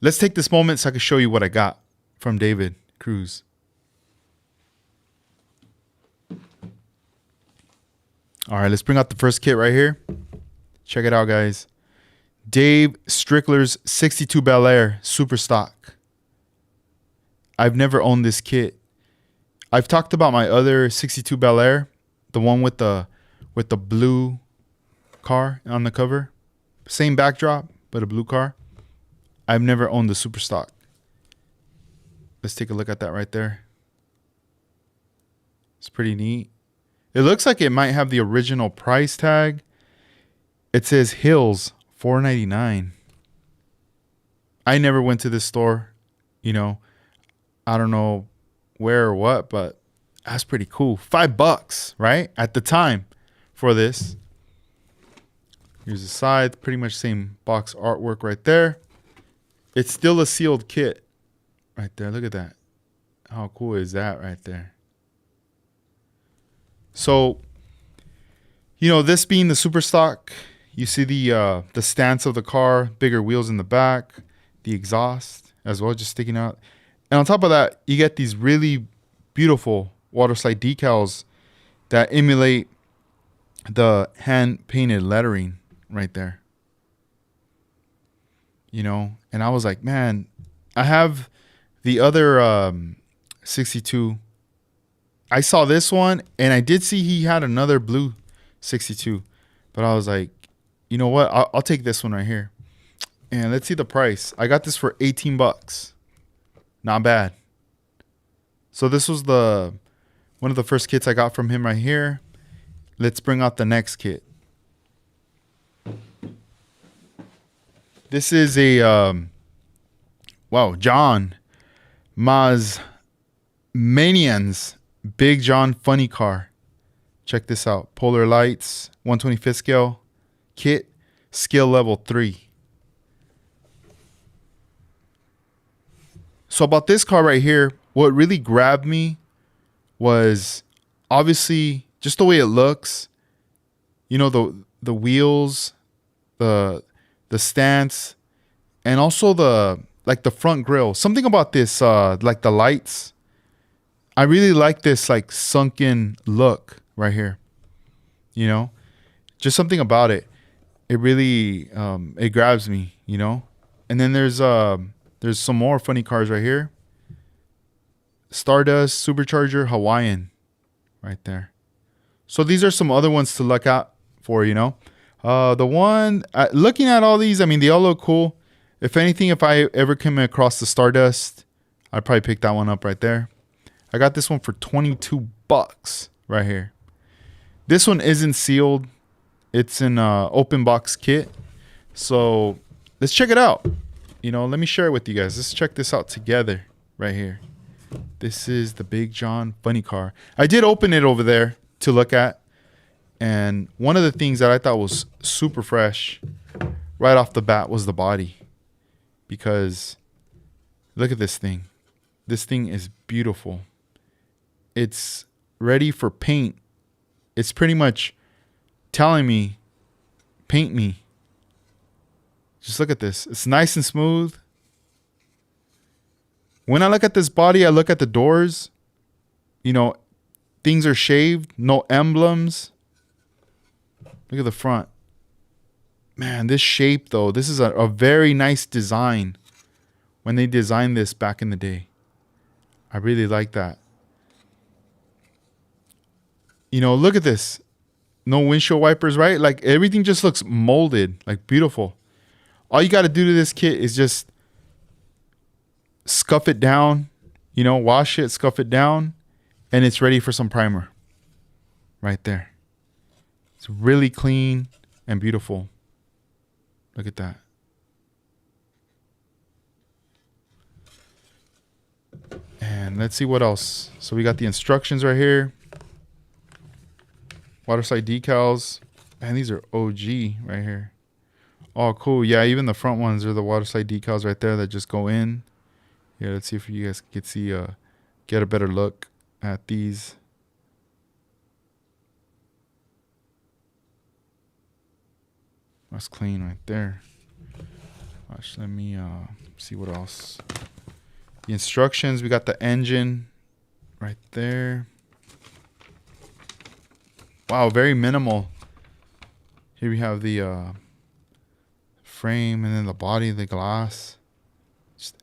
Let's take this moment so I can show you what I got from David Cruz. All right, let's bring out the first kit right here. Check it out, guys. Dave Strickler's 62 Bel Air Super Stock. I've never owned this kit. I've talked about my other 62 Bel Air, the one with the blue car on the cover. Same backdrop, but a blue car. I've never owned the Super Stock. Let's take a look at that right there. It's pretty neat. It looks like it might have the original price tag. It says Hills $4.99. I never went to this store. You know, I don't know where or what, but that's pretty cool. $5, right? At the time for this. Here's the side. Pretty much same box artwork right there. It's still a sealed kit right there. Look at that. How cool is that right there? So, you know, this being the Super Stock, you see the stance of the car, bigger wheels in the back, the exhaust as well, just sticking out. And on top of that, you get these really beautiful water slide decals that emulate the hand painted lettering right there. You know, and I was like, man, I have the other 62. I saw this one, and I did see he had another blue 62, but I was like, you know what? I'll take this one right here. And let's see the price. I got this for $18. Not bad. So this was one of the first kits I got from him right here. Let's bring out the next kit. This is a John Mazmanian's Big John funny car. Check this out. Polar lights, 125th scale kit, skill level 3. So about this car right here, what really grabbed me was obviously just the way it looks. You know, the wheels, the stance, and also the front grille. Something about this, like the lights. I really like this like sunken look right here. You know, just something about it. It really it grabs me. You know, and then there's some more funny cars right here. Stardust Supercharger Hawaiian, right there. So these are some other ones to look out for. You know. The one, looking at all these, I mean, they all look cool. If anything, if I ever come across the Stardust, I'd probably pick that one up right there. I got this one for $22 right here. This one isn't sealed. It's an open box kit. So let's check it out. You know, let me share it with you guys. Let's check this out together right here. This is the Big John funny car. I did open it over there to look at. And one of the things that I thought was super fresh right off the bat was the body. Because look at this thing. This thing is beautiful. It's ready for paint. It's pretty much telling me, paint me. Just look at this. It's nice and smooth. When I look at this body, I look at the doors. You know, things are shaved. No emblems. Look at the front. Man, this shape, though, this is a very nice design when they designed this back in the day. I really like that. You know, look at this. No windshield wipers, right? Like, everything just looks molded, like beautiful. All you got to do to this kit is just scuff it down, you know, wash it, scuff it down, and it's ready for some primer. Right there. It's really clean and beautiful. Look at that. And let's see what else. So we got the instructions right here. Water slide decals. Man, these are OG right here. Oh, cool. Yeah, even the front ones are the water slide decals right there that just go in. Yeah, let's see if you guys can see, get a better look at these. That's clean right there. Gosh, let me see what else. The instructions, we got the engine right there. Wow, very minimal. Here we have the frame and then the body, the glass.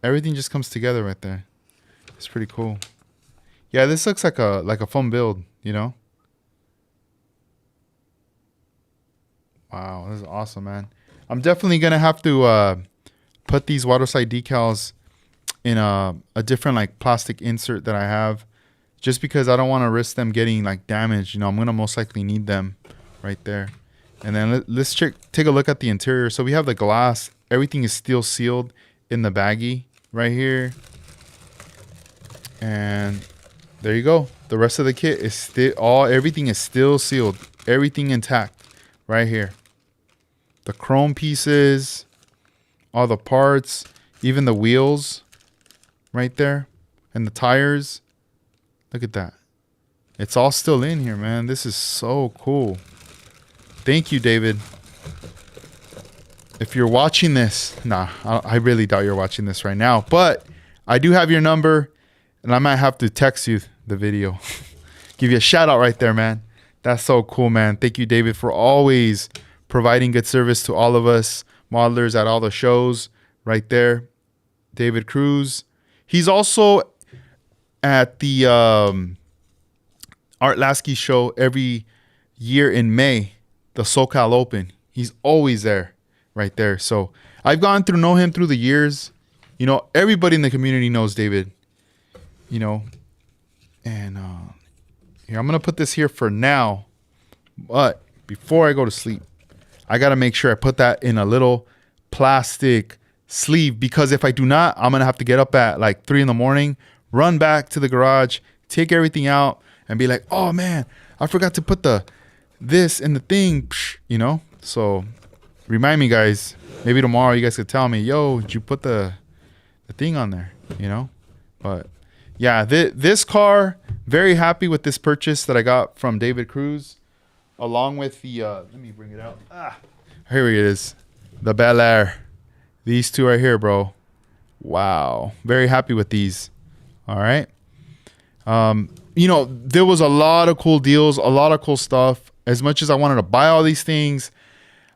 Everything just comes together right there. It's pretty cool. Yeah, this looks like a fun build, you know? Wow, this is awesome, man. I'm definitely gonna have to put these waterside decals in a different like plastic insert that I have, just because I don't want to risk them getting like damaged. You know, I'm gonna most likely need them right there. And then let's take a look at the interior. So we have the glass. Everything is still sealed in the baggie right here. And there you go. The rest of the kit is still everything is still sealed. Everything intact right here. The chrome pieces, all the parts, even the wheels right there, and the tires. Look at that. It's all still in here, man. This is so cool. Thank you, David. If you're watching this, I really doubt you're watching this right now, but I do have your number, and I might have to text you the video. Give you a shout out right there, man. That's so cool, man. Thank you, David, for always providing good service to all of us modelers at all the shows right there. David Cruz. He's also at the Art Lasky show every year in May, the SoCal Open. He's always there right there. So I've gone through, know him through the years. You know, everybody in the community knows David, you know. And here, I'm going to put this here for now. But before I go to sleep, I got to make sure I put that in a little plastic sleeve, because if I do not, I'm going to have to get up at like 3 in the morning, run back to the garage, take everything out, and be like, oh man, I forgot to put this in the thing, you know? So remind me, guys. Maybe tomorrow you guys could tell me, yo, did you put the thing on there, you know? But yeah, this car, very happy with this purchase that I got from David Cruz, along with the, let me bring it out. Here it is, the Bel Air. These two right here, bro. Wow. Very happy with these. All right. You know, there was a lot of cool deals, a lot of cool stuff. As much as I wanted to buy all these things,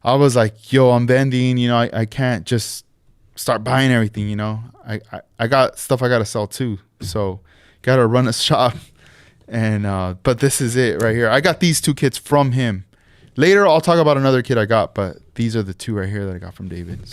I was like, yo, I'm vending. You know, I can't just start buying everything, you know. I got stuff I got to sell too. So got to run a shop. And but this is it right here. I got these two kits from him. Later, I'll talk about another kit I got, but these are the two right here that I got from David.